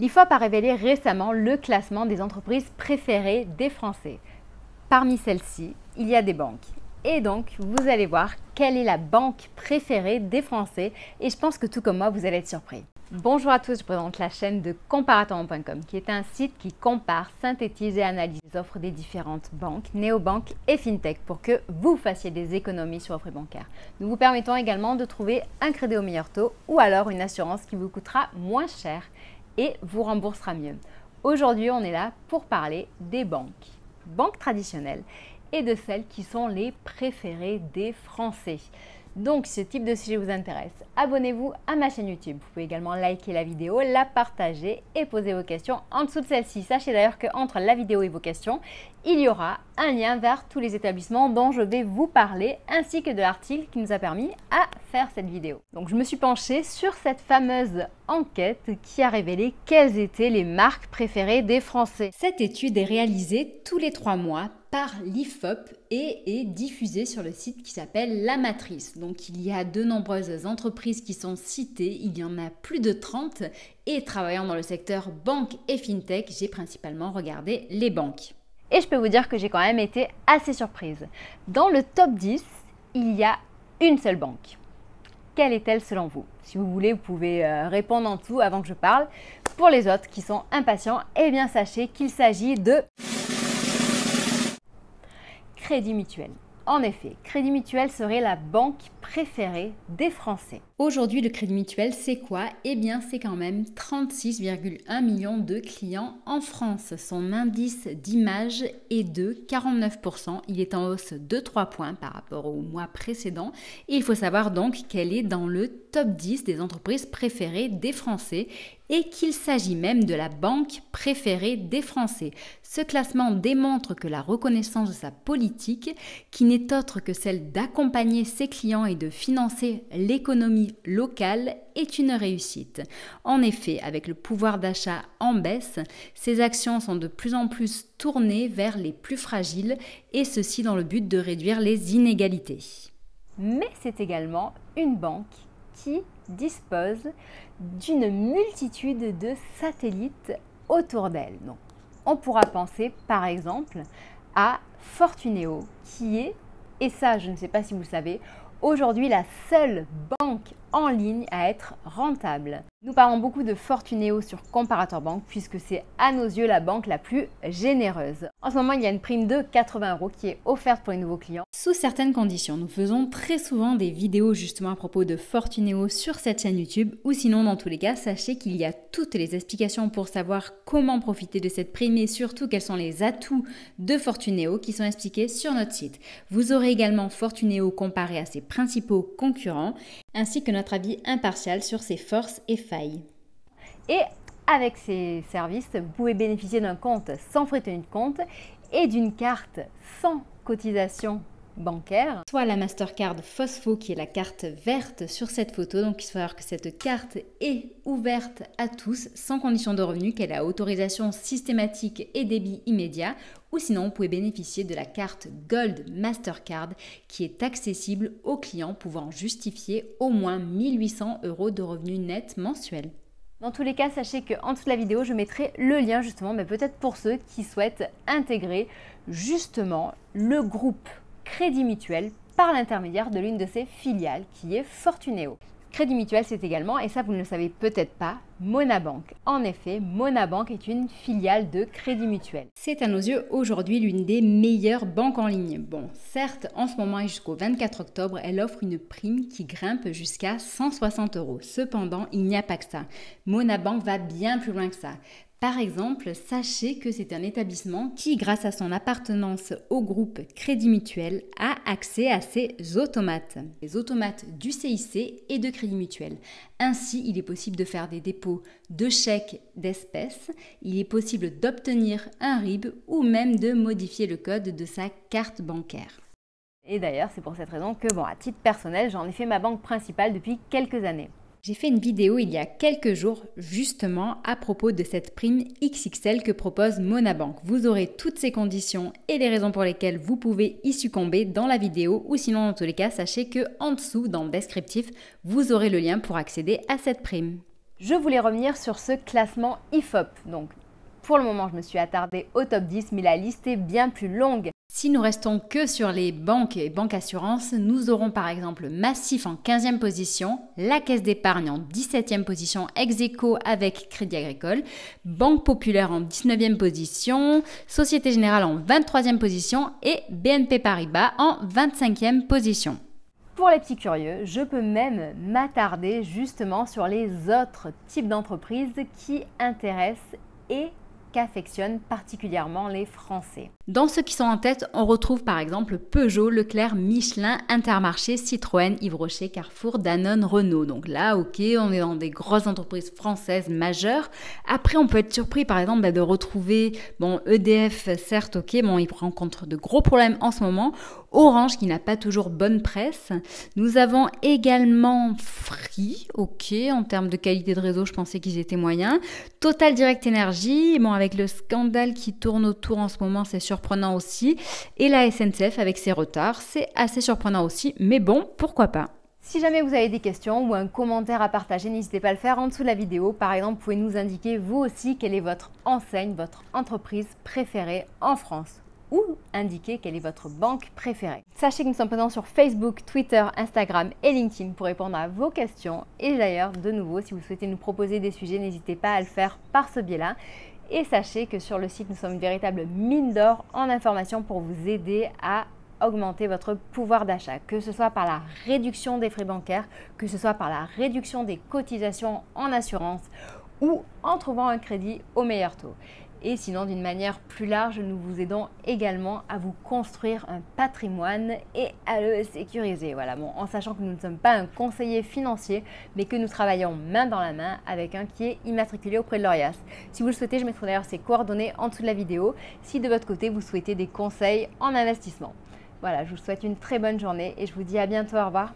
L'IFOP a révélé récemment le classement des entreprises préférées des Français. Parmi celles-ci, il y a des banques. Et donc, vous allez voir quelle est la banque préférée des Français et je pense que tout comme moi, vous allez être surpris. Bonjour à tous, je présente la chaîne de comparatormonde.com qui est un site qui compare, synthétise et analyse les offres des différentes banques, néobanques et fintech pour que vous fassiez des économies sur vos frais bancaires. Nous vous permettons également de trouver un crédit au meilleur taux ou alors une assurance qui vous coûtera moins cher et vous remboursera mieux. Aujourd'hui, on est là pour parler des banques traditionnelles et de celles qui sont les préférées des Français. Donc, si ce type de sujet vous intéresse, abonnez-vous à ma chaîne YouTube. Vous pouvez également liker la vidéo, la partager et poser vos questions en dessous de celle-ci. Sachez d'ailleurs qu'entre la vidéo et vos questions, il y aura un lien vers tous les établissements dont je vais vous parler, ainsi que de l'article qui nous a permis à faire cette vidéo. Donc, je me suis penchée sur cette fameuse enquête qui a révélé quelles étaient les marques préférées des Français. Cette étude est réalisée tous les 3 mois par l'IFOP et est diffusée sur le site qui s'appelle La Matrice. Donc il y a de nombreuses entreprises qui sont citées, il y en a plus de 30 et travaillant dans le secteur banque et fintech, j'ai principalement regardé les banques. Et je peux vous dire que j'ai quand même été assez surprise. Dans le top 10, il y a une seule banque. Quelle est-elle selon vous? Si vous voulez, vous pouvez répondre en dessous avant que je parle. Pour les autres qui sont impatients, eh bien sachez qu'il s'agit de Crédit Mutuel. En effet, Crédit Mutuel serait la banque préférée des Français. Aujourd'hui, le Crédit Mutuel, c'est quoi? Eh bien, c'est quand même 36,1 millions de clients en France. Son indice d'image est de 49%. Il est en hausse de 3 points par rapport au mois précédent. Et il faut savoir donc qu'elle est dans le top 10 des entreprises préférées des Français et qu'il s'agit même de la banque préférée des Français. Ce classement démontre que la reconnaissance de sa politique, qui n'est autre que celle d'accompagner ses clients et de financer l'économie locale, est une réussite. En effet, avec le pouvoir d'achat en baisse, ces actions sont de plus en plus tournées vers les plus fragiles et ceci dans le but de réduire les inégalités. Mais c'est également une banque qui dispose d'une multitude de satellites autour d'elle. Donc, on pourra penser par exemple à Fortuneo qui est, et ça je ne sais pas si vous le savez, aujourd'hui la seule banque en ligne à être rentable. Nous parlons beaucoup de Fortuneo sur Comparator Bank puisque c'est à nos yeux la banque la plus généreuse. En ce moment, il y a une prime de 80 € qui est offerte pour les nouveaux clients. Sous certaines conditions, nous faisons très souvent des vidéos justement à propos de Fortuneo sur cette chaîne YouTube ou sinon dans tous les cas, sachez qu'il y a toutes les explications pour savoir comment profiter de cette prime et surtout quels sont les atouts de Fortuneo qui sont expliqués sur notre site. Vous aurez également Fortuneo comparé à ses principaux concurrents ainsi que notre avis impartial sur ses forces et failles. Et avec ces services, vous pouvez bénéficier d'un compte sans frais de tenue de compte et d'une carte sans cotisation bancaire, soit la Mastercard Fosfo qui est la carte verte sur cette photo. Donc il faut savoir que cette carte est ouverte à tous sans condition de revenu, qu'elle a autorisation systématique et débit immédiat, ou sinon vous pouvez bénéficier de la carte Gold Mastercard qui est accessible aux clients pouvant justifier au moins 1 800 € de revenus nets mensuels. Dans tous les cas, sachez qu'en dessous de la vidéo, je mettrai le lien justement, mais peut-être pour ceux qui souhaitent intégrer justement le groupe Crédit Mutuel par l'intermédiaire de l'une de ses filiales qui est Fortuneo. Crédit Mutuel, c'est également, et ça vous ne le savez peut-être pas, Monabank. En effet, Monabank est une filiale de Crédit Mutuel. C'est à nos yeux aujourd'hui l'une des meilleures banques en ligne. Bon, certes, en ce moment et jusqu'au 24 octobre, elle offre une prime qui grimpe jusqu'à 160 €. Cependant, il n'y a pas que ça. Monabank va bien plus loin que ça. Par exemple, sachez que c'est un établissement qui, grâce à son appartenance au groupe Crédit Mutuel, a accès à ses automates. Les automates du CIC et de Crédit Mutuel. Ainsi, il est possible de faire des dépôts de chèques d'espèces, il est possible d'obtenir un RIB ou même de modifier le code de sa carte bancaire. Et d'ailleurs, c'est pour cette raison que, à titre personnel, j'en ai fait ma banque principale depuis quelques années. J'ai fait une vidéo il y a quelques jours justement à propos de cette prime XXL que propose Monabank. Vous aurez toutes ces conditions et les raisons pour lesquelles vous pouvez y succomber dans la vidéo ou sinon dans tous les cas, sachez que en dessous dans le descriptif, vous aurez le lien pour accéder à cette prime. Je voulais revenir sur ce classement IFOP. Donc, pour le moment, je me suis attardée au top 10, mais la liste est bien plus longue. Si nous restons que sur les banques et banques assurances, nous aurons par exemple Massif en 15e position, la Caisse d'épargne en 17e position ex aequo avec Crédit Agricole, Banque Populaire en 19e position, Société Générale en 23e position et BNP Paribas en 25e position. Pour les petits curieux, je peux même m'attarder justement sur les autres types d'entreprises qui intéressent et qu'affectionnent particulièrement les Français. Dans ceux qui sont en tête, on retrouve par exemple Peugeot, Leclerc, Michelin, Intermarché, Citroën, Yves Rocher, Carrefour, Danone, Renault. Donc là, ok, on est dans des grosses entreprises françaises majeures. Après, on peut être surpris par exemple de retrouver, EDF, certes, ok, il rencontre de gros problèmes en ce moment. Orange qui n'a pas toujours bonne presse. Nous avons également Free, ok, en termes de qualité de réseau, je pensais qu'ils étaient moyens. Total Direct Energy, avec le scandale qui tourne autour en ce moment, c'est surprenant aussi. Et la SNCF avec ses retards, c'est assez surprenant aussi, mais bon, pourquoi pas. Si jamais vous avez des questions ou un commentaire à partager, n'hésitez pas à le faire en dessous de la vidéo. Par exemple, vous pouvez nous indiquer vous aussi quelle est votre enseigne, votre entreprise préférée en France, ou indiquer quelle est votre banque préférée. Sachez que nous sommes présents sur Facebook, Twitter, Instagram et LinkedIn pour répondre à vos questions. Et d'ailleurs, de nouveau, si vous souhaitez nous proposer des sujets, n'hésitez pas à le faire par ce biais-là. Et sachez que sur le site, nous sommes une véritable mine d'or en informations pour vous aider à augmenter votre pouvoir d'achat, que ce soit par la réduction des frais bancaires, que ce soit par la réduction des cotisations en assurance ou en trouvant un crédit au meilleur taux. Et sinon, d'une manière plus large, nous vous aidons également à vous construire un patrimoine et à le sécuriser. Voilà, en sachant que nous ne sommes pas un conseiller financier, mais que nous travaillons main dans la main avec un qui est immatriculé auprès de l'ORIAS. Si vous le souhaitez, je mettrai d'ailleurs ses coordonnées en dessous de la vidéo, si de votre côté, vous souhaitez des conseils en investissement. Voilà, je vous souhaite une très bonne journée et je vous dis à bientôt, au revoir.